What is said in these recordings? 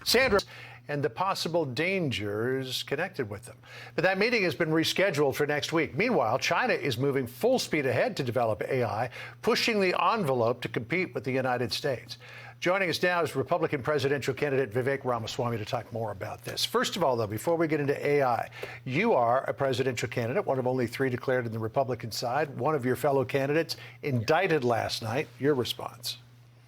Sandra, and the possible dangers connected with them. But that meeting has been rescheduled for next week. Meanwhile, China is moving full speed ahead to develop AI, pushing the envelope to compete with the United States. Joining us now is Republican presidential candidate Vivek Ramaswamy to talk more about this. First of all, though, before we get into AI, you are a presidential candidate, one of only 3 declared in the Republican side. One of your fellow candidates indicted last night. Your response?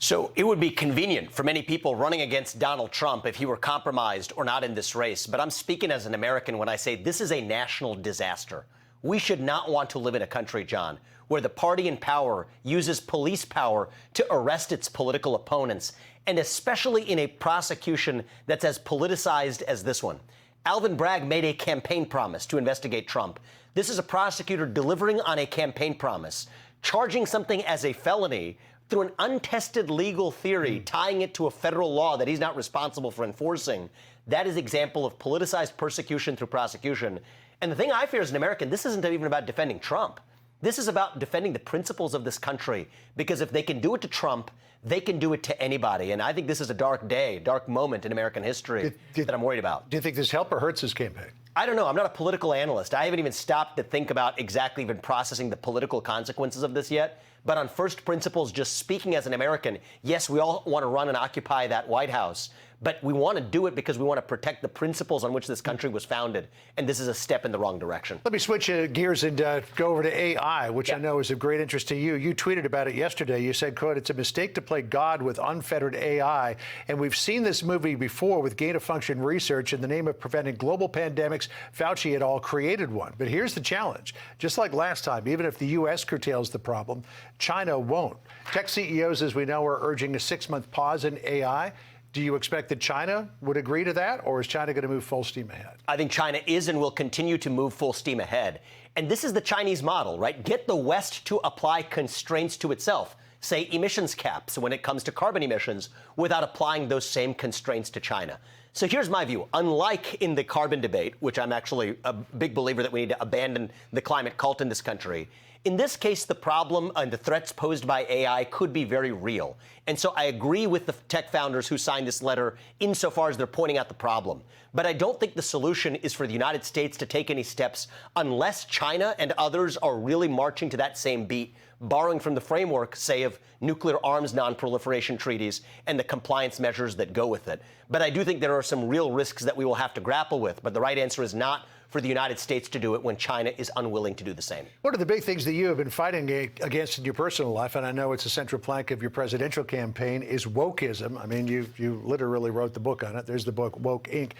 So it would be convenient for many people running against Donald Trump if he were compromised or not in this race. But I'm speaking as an American when I say this is a national disaster. We should not want to live in a country, John, where the party in power uses police power to arrest its political opponents, and especially in a prosecution that's as politicized as this one. Alvin Bragg made a campaign promise to investigate Trump. This is a prosecutor delivering on a campaign promise, charging something as a felony through an untested legal theory, tying it to a federal law that he's not responsible for enforcing. That is example of politicized persecution through prosecution. And the thing I fear as an American, this isn't even about defending Trump. This is about defending the principles of this country, because if they can do it to Trump, they can do it to anybody. And I think this is a dark day, dark moment in American history that I'm worried about. Do you think this helps or hurts his campaign? I don't know. I'm not a political analyst. I haven't even stopped to think about exactly even processing the political consequences of this yet. But on first principles, just speaking as an American, yes, we all want to run and occupy that White House, but we want to do it because we want to protect the principles on which this country was founded. And this is a step in the wrong direction. Let me switch gears and go over to AI, which I know is of great interest to you. You tweeted about it yesterday. You said, quote, "It's a mistake to play God with unfettered AI. And we've seen this movie before with gain-of-function research in the name of preventing global pandemics. Fauci et al. Created one. But here's the challenge. Just like last time, even if the U.S. curtails the problem, China won't. Tech CEOs, as we know, are urging a 6-month pause in AI. Do you expect that China would agree to that, or is China going to move full steam ahead? I think China is and will continue to move full steam ahead. And this is the Chinese model, right? Get the West to apply constraints to itself, say emissions caps when it comes to carbon emissions, without applying those same constraints to China. So here's my view. Unlike in the carbon debate, which I'm actually a big believer that we need to abandon the climate cult in this country, in this case, the problem and the threats posed by AI could be very real. And so I agree with the tech founders who signed this letter insofar as they're pointing out the problem. But I don't think the solution is for the United States to take any steps unless China and others are really marching to that same beat, borrowing from the framework, say, of nuclear arms non-proliferation treaties and the compliance measures that go with it. But I do think there are some real risks that we will have to grapple with. But the right answer is not for the United States to do it when China is unwilling to do the same. One of the big things that you have been fighting against in your personal life, and I know it's a central plank of your presidential campaign, is wokeism. I mean, you literally wrote the book on it. There's the book, Woke Inc.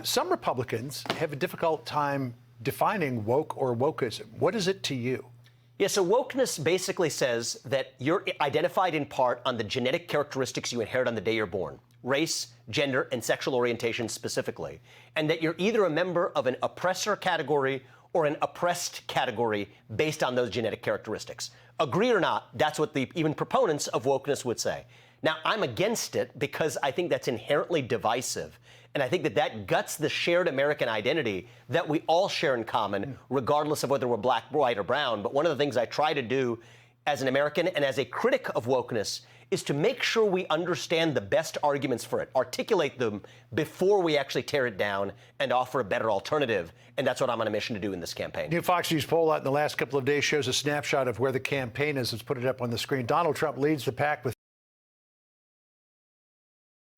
Some Republicans have a difficult time defining woke or wokeism. What is it to you? Yeah, so wokeness basically says that you're identified in part on the genetic characteristics you inherit on the day you're born, race, gender, and sexual orientation specifically, and that you're either a member of an oppressor category or an oppressed category based on those genetic characteristics. Agree or not, that's what the even proponents of wokeness would say. Now, I'm against it because I think that's inherently divisive. And I think that that guts the shared American identity that we all share in common, regardless of whether we're black, white, or brown. But one of the things I try to do as an American and as a critic of wokeness is to make sure we understand the best arguments for it, articulate them before we actually tear it down and offer a better alternative. And that's what I'm on a mission to do in this campaign. New Fox News poll out in the last couple of days shows a snapshot of where the campaign is. Let's put it up on the screen. Donald Trump leads the pack with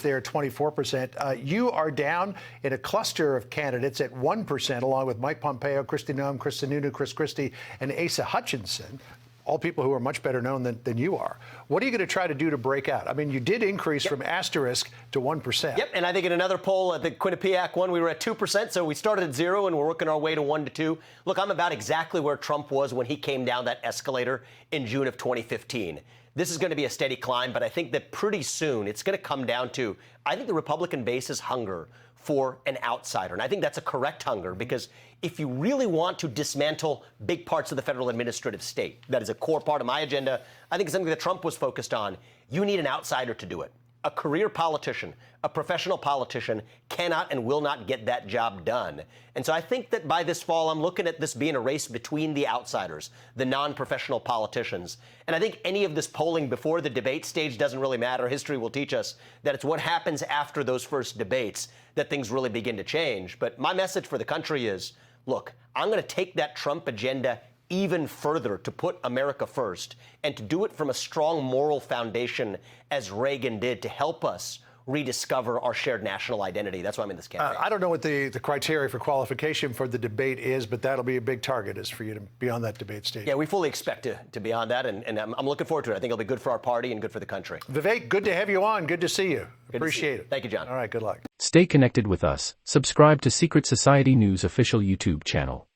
there 24%. You are down in a cluster of candidates at 1%, along with Mike Pompeo, Kristi Noem, Chris Sununu, Chris Christie, and Asa Hutchinson, all people who are much better known than you are. What are you going to try to do to break out? I mean, you did increase from asterisk to 1%. Yep, and I think in another poll at the Quinnipiac one, we were at 2%, so we started at 0 and we're working our way to 1 to 2. Look, I'm about exactly where Trump was when he came down that escalator in June of 2015. This is going to be a steady climb, but I think that pretty soon it's going to come down to, I think the Republican base's hunger for an outsider. And I think that's a correct hunger, because if you really want to dismantle big parts of the federal administrative state, that is a core part of my agenda, I think it's something that Trump was focused on, you need an outsider to do it. A career politician, a professional politician, cannot and will not get that job done. And so I think that by this fall, I'm looking at this being a race between the outsiders, the non-professional politicians. And I think any of this polling before the debate stage doesn't really matter. History will teach us that it's what happens after those first debates that things really begin to change. But my message for the country is, look, I'm going to take that Trump agenda even further to put America first and to do it from a strong moral foundation as Reagan did to help us rediscover our shared national identity. That's why I'm in this campaign. I don't know what the criteria for qualification for the debate is, but that'll be a big target is for you to be on that debate stage. Yeah, we fully expect to be on that, and I'm looking forward to it. I think it'll be good for our party and good for the country. Vivek, good to have you on. Good to see you. Appreciate it. Thank you, John. All right, good luck. Stay connected with us. Subscribe to Secret Society News official YouTube channel.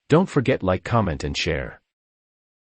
Don't forget, like, comment, and share.